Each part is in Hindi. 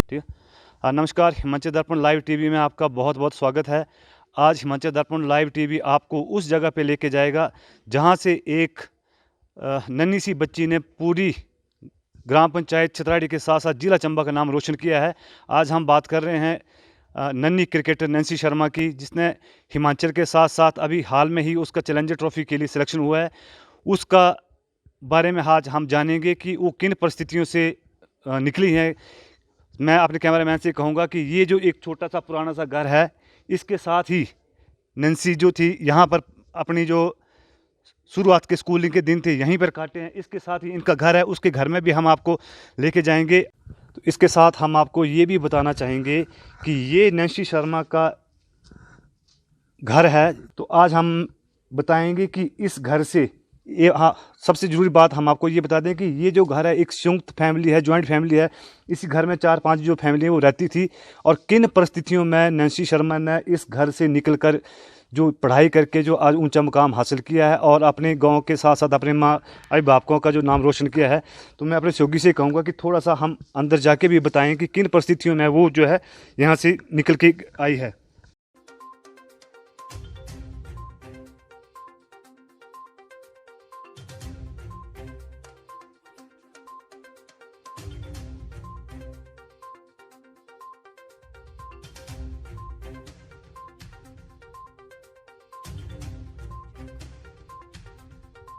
ठीक है। नमस्कार, हिमाचल दर्पण लाइव टीवी में आपका बहुत बहुत स्वागत है। आज हिमाचल दर्पण लाइव टीवी आपको उस जगह पे लेके जाएगा जहां से एक नन्ही सी बच्ची ने पूरी ग्राम पंचायत छितराड़ी के साथ साथ जिला चंबा का नाम रोशन किया है। आज हम बात कर रहे हैं नन्ही क्रिकेटर नैन्सी शर्मा की, जिसने हिमाचल के साथ साथ अभी हाल में ही उसका चैलेंजर ट्रॉफी के लिए सिलेक्शन हुआ है। उसका बारे में आज हम जानेंगे कि वो किन परिस्थितियों से निकली है। मैं अपने कैमरामैन से कहूँगा कि ये जो एक छोटा सा पुराना सा घर है, इसके साथ ही नैन्सी जो थी यहाँ पर अपनी जो शुरुआत के स्कूलिंग के दिन थे यहीं पर काटे हैं। इसके साथ ही इनका घर है, उसके घर में भी हम आपको लेके जाएंगे। तो इसके साथ हम आपको ये भी बताना चाहेंगे कि ये नैन्सी शर्मा का घर है। तो आज हम बताएंगे कि इस घर से ये, हाँ, सबसे ज़रूरी बात हम आपको ये बता दें कि ये जो घर है एक संयुक्त फैमिली है, जॉइंट फैमिली है। इसी घर में 4-5 जो फैमिली है वो रहती थी, और किन परिस्थितियों में नैन्सी शर्मा ने इस घर से निकलकर जो पढ़ाई करके जो आज ऊंचा मुकाम हासिल किया है और अपने गांव के साथ साथ अपने माँ अभिभावकों का जो नाम रोशन किया है। तो मैं अपने सहयोगी से कहूँगा कि थोड़ा सा हम अंदर जाके भी बताएं कि किन परिस्थितियों में वो जो है यहाँ से निकल के आई है।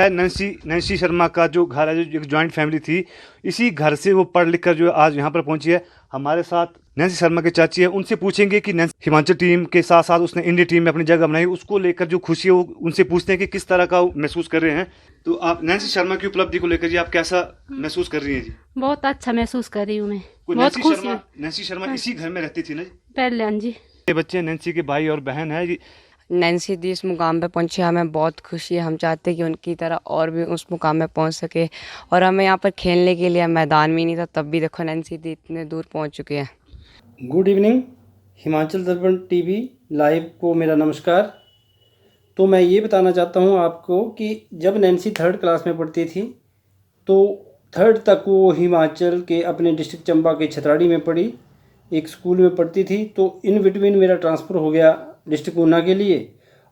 नैन्सी शर्मा का जो घर है, जो एक जॉइंट फैमिली थी, इसी घर से वो पढ़ लिख कर जो आज यहाँ पर पहुंची है। हमारे साथ नैन्सी शर्मा के चाची है, उनसे पूछेंगे कि नैन्सी हिमाचल टीम के साथ साथ उसने इंडिया टीम में अपनी जगह बनाई, उसको लेकर जो खुशी है वो उनसे पूछते हैं कि किस तरह का महसूस कर रहे हैं। तो आप नैन्सी शर्मा की उपलब्धि को लेकर जी आप कैसा महसूस कर रही हैं जी? बहुत अच्छा महसूस कर रही हूँ मैं, बहुत खुश हूँ। नैन्सी शर्मा इसी घर में रहती थी ना जी? पहले। हाँ जी। ये बच्चे नैन्सी के भाई और बहन है। नैन्सी दी इस मुकाम पे पहुंची, हमें बहुत खुशी है। हम चाहते हैं कि उनकी तरह और भी उस मुकाम में पहुंच सके, और हमें यहाँ पर खेलने के लिए मैदान भी नहीं था, तब भी देखो नैन्सी दी इतने दूर पहुंच चुके हैं। गुड इवनिंग, हिमाचल दर्पण टीवी लाइव को मेरा नमस्कार। तो मैं ये बताना चाहता हूँ आपको कि जब नैन्सी 3rd क्लास में पढ़ती थी तो 3rd तक वो हिमाचल के अपने डिस्ट्रिक्ट चंबा के छितराड़ी में पढ़ी, एक स्कूल में पढ़ती थी। तो इन बिटवीन मेरा ट्रांसफ़र हो गया डिस्ट्रिक्ट ऊना के लिए,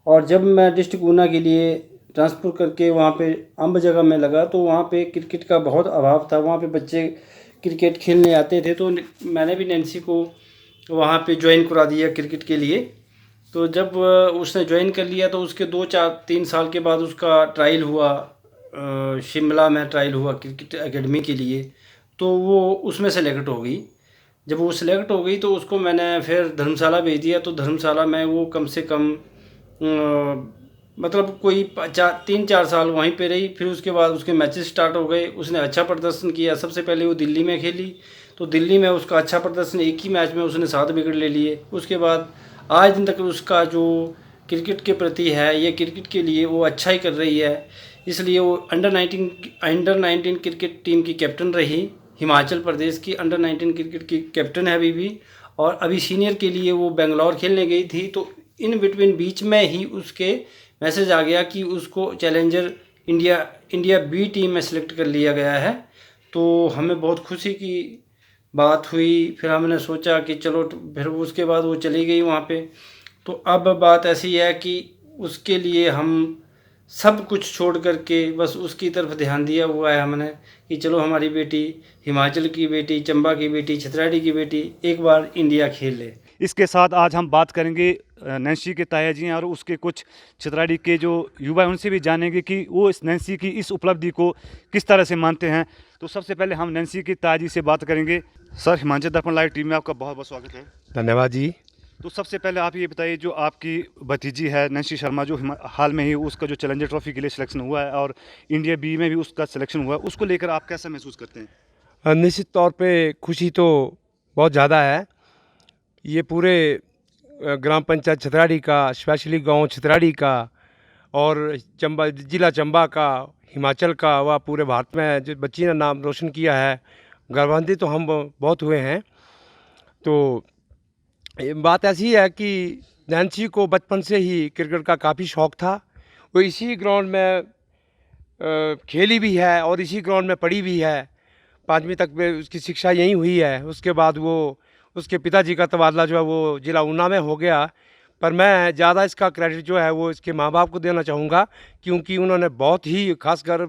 और जब मैं डिस्ट्रिक्ट ऊना के लिए ट्रांसफ़र करके वहाँ पे अम्ब जगह में लगा तो वहाँ पे क्रिकेट का बहुत अभाव था। वहाँ पे बच्चे क्रिकेट खेलने आते थे, तो मैंने भी नैन्सी को वहाँ पे ज्वाइन करा दिया क्रिकेट के लिए। तो जब उसने ज्वाइन कर लिया तो उसके 2-4-3 साल के बाद उसका ट्रायल हुआ, शिमला में ट्रायल हुआ क्रिकेट एकेडमी के लिए, तो वो उसमें सेलेक्ट हो गई। जब वो सिलेक्ट हो गई तो उसको मैंने फिर धर्मशाला भेज दिया। तो धर्मशाला में वो कम से कम मतलब कोई 3-4 साल वहीं पे रही। फिर उसके बाद उसके मैचेस स्टार्ट हो गए, उसने अच्छा प्रदर्शन किया। सबसे पहले वो दिल्ली में खेली, तो दिल्ली में उसका अच्छा प्रदर्शन, एक ही मैच में उसने 7 विकेट ले लिए। उसके बाद आज दिन तक उसका जो क्रिकेट के प्रति है, ये क्रिकेट के लिए वो अच्छा ही कर रही है। इसलिए वो अंडर 19 क्रिकेट टीम की कैप्टन रही, हिमाचल प्रदेश की अंडर 19 क्रिकेट की कैप्टन है अभी भी। और अभी सीनियर के लिए वो बेंगलोर खेलने गई थी। तो इन बिटवीन बीच में ही उसके मैसेज आ गया कि उसको चैलेंजर इंडिया बी टीम में सेलेक्ट कर लिया गया है। तो हमें बहुत खुशी की बात हुई। फिर हमने सोचा कि चलो, फिर उसके बाद वो चली गई वहाँ पे। तो अब बात ऐसी है कि उसके लिए हम सब कुछ छोड़ करके बस उसकी तरफ ध्यान दिया हुआ है हमने कि चलो हमारी बेटी, हिमाचल की बेटी, चंबा की बेटी, छितराड़ी की बेटी एक बार इंडिया खेल ले। इसके साथ आज हम बात करेंगे नैन्सी के ताया जी हैं और उसके कुछ छितराड़ी के जो युवा हैं, उनसे भी जानेंगे कि वो इस नैन्सी की इस उपलब्धि को किस तरह से मानते हैं। तो सबसे पहले हम नैन्सी के ताया जी से बात करेंगे। सर, हिमाचल दर्पण लाइव टीम में आपका बहुत बहुत स्वागत है। धन्यवाद जी। तो सबसे पहले आप ये बताइए, जो आपकी भतीजी है नैन्सी शर्मा, जो हाल में ही उसका जो चैलेंजर ट्रॉफी के लिए सिलेक्शन हुआ है और इंडिया बी में भी उसका सिलेक्शन हुआ है, उसको लेकर आप कैसा महसूस करते हैं? निश्चित तौर पे खुशी तो बहुत ज़्यादा है। ये पूरे ग्राम पंचायत छितराड़ी का, स्पेशली गांव छितराड़ी का और चंबा, जिला चंबा का, हिमाचल का, व पूरे भारत में जो बच्ची ने नाम रोशन किया है, गर्वान्वित तो हम बहुत हुए हैं। तो बात ऐसी है कि नैन्सी को बचपन से ही क्रिकेट का काफ़ी शौक़ था। वो इसी ग्राउंड में खेली भी है और इसी ग्राउंड में पढ़ी भी है। 5वीं तक में उसकी शिक्षा यहीं हुई है। उसके बाद वो उसके पिताजी का तबादला जो है वो ज़िला ऊना में हो गया। पर मैं ज़्यादा इसका क्रेडिट जो है वो इसके माँ बाप को देना चाहूँगा, क्योंकि उन्होंने बहुत ही, खासकर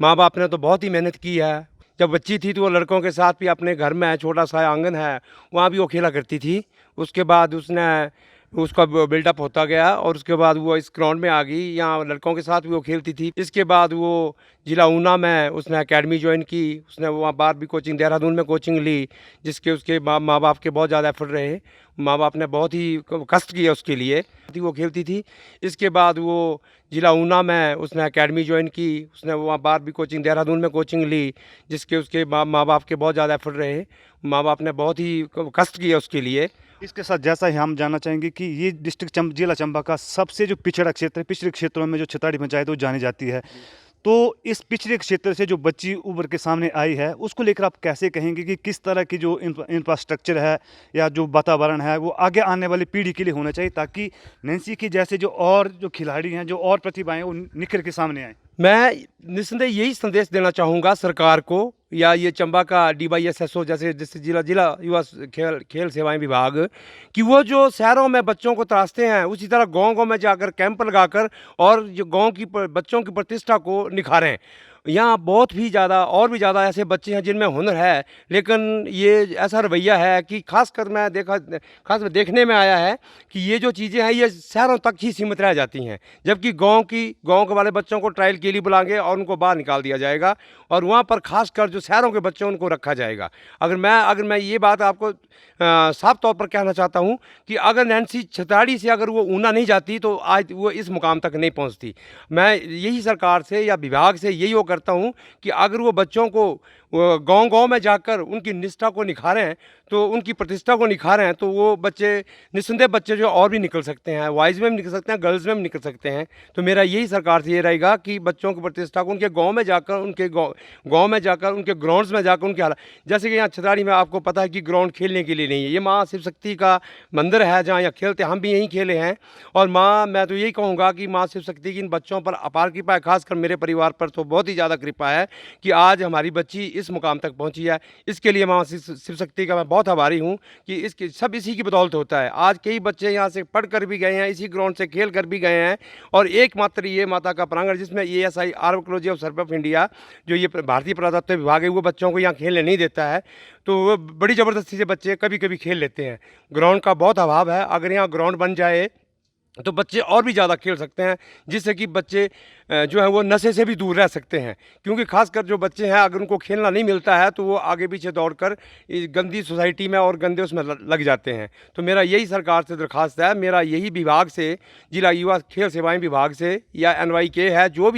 माँ बाप ने तो बहुत ही मेहनत की है। जब बच्ची थी तो वो लड़कों के साथ भी अपने घर में छोटा सा आंगन है, वहाँ भी वो खेला करती थी। उसके बाद उसका बिल्डअप होता गया और उसके बाद वो इस ग्राउंड में आ गई, यहाँ लड़कों के साथ भी वो खेलती थी। इसके बाद वो ज़िला ऊना में उसने एकेडमी ज्वाइन की, उसने वहाँ बाहर भी कोचिंग, देहरादून में कोचिंग ली, जिसके उसके माँ बाप के बहुत ज़्यादा एफर्ट रहे। माँ बाप ने बहुत ही कष्ट किया उसके लिए, वो खेलती थी। इसके बाद वो ज़िला ऊना में उसने एकेडमी ज्वाइन की, उसने वहाँ बाहर भी कोचिंग, देहरादून में कोचिंग ली, जिसके उसके माँ बाप के बहुत ज़्यादा एफर्ट रहे। माँ बाप ने बहुत ही कष्ट किया उसके लिए। इसके साथ जैसा ही हम जानना चाहेंगे कि ये डिस्ट्रिक्ट जिला चंबा का सबसे जो पिछड़ा क्षेत्र है, पिछड़े क्षेत्रों में जो छताड़ी पंचायत वो जानी जाती है, तो इस पिछड़े क्षेत्र से जो बच्ची उभर के सामने आई है उसको लेकर आप कैसे कहेंगे कि किस तरह की जो इंफ्रास्ट्रक्चर है या जो वातावरण है वो आगे आने वाली पीढ़ी के लिए होना चाहिए, ताकि नैन्सी की जैसे जो खिलाड़ी हैं, जो और प्रतिभाएं हैं, वो निखर के सामने आए। मैं निस्संदेह यही संदेश देना चाहूँगा सरकार को, या ये चंबा का DYSSO जैसे जिला युवा खेल सेवाएं विभाग, कि वो जो शहरों में बच्चों को तराशते हैं उसी तरह गांव में जाकर कैंप लगाकर और जो गांव की बच्चों की प्रतिष्ठा को निखारें। यहाँ बहुत भी ज़्यादा और भी ज़्यादा ऐसे बच्चे हैं जिनमें हुनर है, लेकिन ये ऐसा रवैया है कि खासकर देखने में आया है कि ये जो चीज़ें हैं ये शहरों तक ही सीमित रह जाती हैं, जबकि गांव के वाले बच्चों को ट्रायल के लिए बुलाएंगे और उनको बाहर निकाल दिया जाएगा और वहाँ पर खासकर जो शहरों के बच्चे उनको रखा जाएगा। अगर मैं ये बात आपको साफ तौर पर कहना चाहता हूँ कि अगर नैन्सी छताड़ी से अगर वो ऊना नहीं जाती तो आज वो इस मुकाम तक नहीं पहुँचती। मैं यही सरकार से या विभाग से यही वो करता हूँ कि अगर वो बच्चों को गांव में जाकर उनकी निष्ठा को निखारें, तो उनकी प्रतिष्ठा को निखारें, तो वो बच्चे निस्संदेह बच्चे जो और भी निकल सकते हैं, बॉयज़ में भी निकल सकते हैं, गर्ल्स में भी निकल सकते हैं। तो मेरा यही सरकार से ये रहेगा कि बच्चों की प्रतिष्ठा को उनके गांव में जाकर उनके ग्राउंड्स में जाकर उनके हालात, जैसे कि यहाँ छताड़ी में आपको पता है कि ग्राउंड खेलने के लिए नहीं है, ये माँ शिव शक्ति का मंदिर है जहाँ यहाँ खेलते, हम भी यहीं खेले हैं। और मैं तो यही कहूँगा कि माँ शिव शक्ति की इन बच्चों पर अपार कृपा है, खासकर मेरे परिवार पर तो बहुत ही ज़्यादा कृपा है कि आज हमारी बच्ची इस मुकाम तक पहुंची है। इसके लिए माँ शिव शक्ति का मैं बहुत आभारी हूं कि इसी की बदौलत होता है। आज कई बच्चे यहाँ से पढ़ कर भी गए हैं, इसी ग्राउंड से खेल कर भी गए हैं, और एकमात्र ये माता का प्रांगण जिसमें ASI archaeology of survey of India जो ये भारतीय पुरातत्व विभाग है वो बच्चों को यहाँ खेलने नहीं देता है, तो वो बड़ी ज़बरदस्ती से बच्चे कभी कभी खेल लेते हैं। ग्राउंड का बहुत अभाव है, अगर यहाँ ग्राउंड बन जाए तो बच्चे और भी ज़्यादा खेल सकते हैं, जिससे कि बच्चे जो है वो नशे से भी दूर रह सकते हैं। क्योंकि खासकर जो बच्चे हैं अगर उनको खेलना नहीं मिलता है तो वो आगे पीछे दौड़कर गंदी सोसाइटी में और गंदे उसमें लग जाते हैं। तो मेरा यही सरकार से दरख्वास्त है, मेरा यही विभाग से, जिला युवा खेल सेवाएं विभाग से या NYK है, जो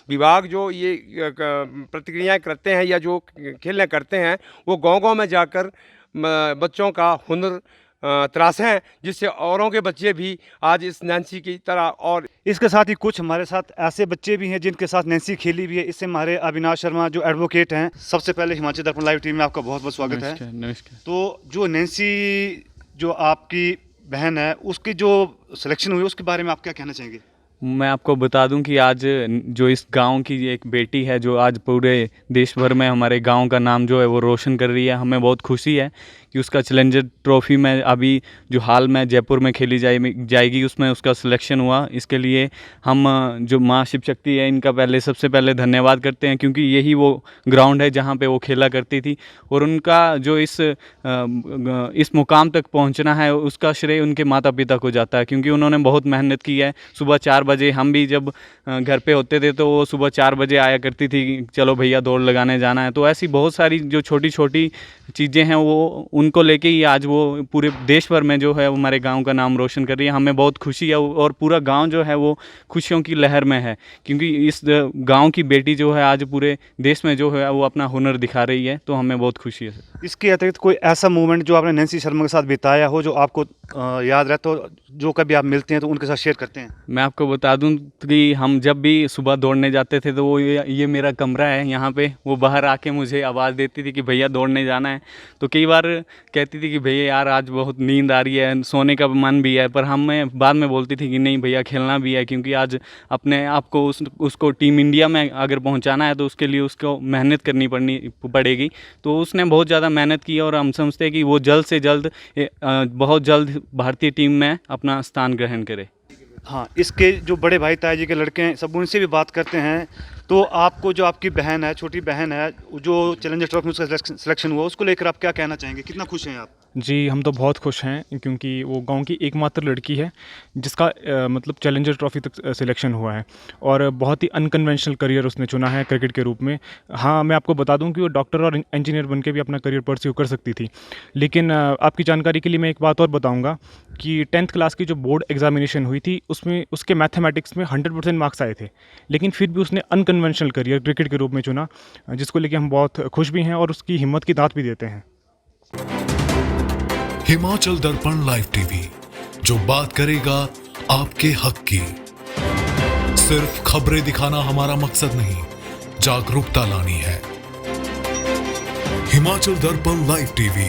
विभाग जो ये प्रतिक्रियाएँ करते हैं या जो खेलने करते हैं, वो गाँव में जाकर बच्चों का हुनर तराशें हैं, जिससे औरों के बच्चे भी आज इस नैन्सी की तरह। और इसके साथ ही कुछ हमारे साथ ऐसे बच्चे भी हैं जिनके साथ नैन्सी खेली भी है। इससे हमारे अविनाश शर्मा जो एडवोकेट हैं। सबसे पहले हिमाचल दर्पण लाइव टीवी में आपका बहुत बहुत स्वागत है। नमस्कार। तो जो नैन्सी जो आपकी बहन है उसकी जो सिलेक्शन हुई उसके बारे में आप क्या कहना चाहेंगे? मैं आपको बता दूं कि आज जो इस गांव की एक बेटी है जो आज पूरे देश भर में हमारे गांव का नाम जो है वो रोशन कर रही है, हमें बहुत खुशी है कि उसका चैलेंजर ट्रॉफी में अभी जो हाल में जयपुर में खेली जाएगी उसमें उसका सिलेक्शन हुआ। इसके लिए हम जो माँ शिव शक्ति है इनका सबसे पहले धन्यवाद करते हैं, क्योंकि यही वो ग्राउंड है जहाँ पे वो खेला करती थी, और उनका जो इस मुकाम तक पहुँचना है उसका श्रेय उनके माता पिता को जाता है, क्योंकि उन्होंने बहुत मेहनत की है। सुबह 4 बजे हम भी जब घर पे होते थे तो वो सुबह 4 बजे आया करती थी, चलो भैया दौड़ लगाने जाना है। तो ऐसी बहुत सारी जो छोटी छोटी चीज़ें हैं वो उनको लेके ही आज वो पूरे देश भर में जो है हमारे गांव का नाम रोशन कर रही है। हमें बहुत खुशी है और पूरा गांव जो है वो खुशियों की लहर में है, क्योंकि इस गांव की बेटी जो है आज पूरे देश में जो है वो अपना हुनर दिखा रही है, तो हमें बहुत खुशी है। इसके अतिरिक्त कोई ऐसा मोमेंट जो आपने नैन्सी शर्मा के साथ बिताया हो जो आपको याद रहता हो, जो कभी आप मिलते हैं तो उनके साथ शेयर करते हैं? मैं आपको बता दूं कि हम जब भी सुबह दौड़ने जाते थे तो वो ये मेरा कमरा है यहाँ पे, वो बाहर आके मुझे आवाज़ देती थी कि भैया दौड़ने जाना है। तो कई बार कहती थी कि भैया यार आज बहुत नींद आ रही है, सोने का मन भी है, पर हमें बाद में बोलती थी कि नहीं भैया खेलना भी है, क्योंकि आज अपने आप को उसको टीम इंडिया में अगर पहुँचाना है तो उसके लिए उसको मेहनत करनी पड़ेगी। तो उसने बहुत ज़्यादा मेहनत की और हम समझते हैं कि वो जल्द से जल्द बहुत जल्द भारतीय टीम में अपना स्थान ग्रहण करे। हाँ, इसके जो बड़े भाई ताया जी के लड़के हैं, सब उनसे भी बात करते हैं। तो आपको जो आपकी बहन है, छोटी बहन है, जो चैलेंजर ट्रॉफी में उसका सिलेक्शन हुआ, उसको लेकर आप क्या कहना चाहेंगे? कितना खुश हैं आप? जी, हम तो बहुत खुश हैं क्योंकि वो गांव की एकमात्र लड़की है जिसका मतलब चैलेंजर ट्रॉफी तक सिलेक्शन हुआ है और बहुत ही अनकन्वेंशनल करियर उसने चुना है क्रिकेट के रूप में। हाँ, मैं आपको बता दूं कि वो डॉक्टर और इंजीनियर बन के भी अपना करियर परस्यू कर सकती थी, लेकिन आपकी जानकारी के लिए मैं एक बात और बताऊंगा कि 10th क्लास की जो बोर्ड एग्जामिनेशन हुई थी उसमें उसके मैथमेटिक्स में 100% मार्क्स आए थे, लेकिन फिर भी उसने अनकन्वेंशनल करियर क्रिकेट के रूप में चुना, जिसको लेकर हम बहुत खुश भी हैं और उसकी हिम्मत की दात भी देते हैं। हिमाचल दर्पण लाइव टीवी, जो बात करेगा आपके हक की। सिर्फ खबरें दिखाना हमारा मकसद नहीं, जागरूकता लानी है। हिमाचल दर्पण लाइव टीवी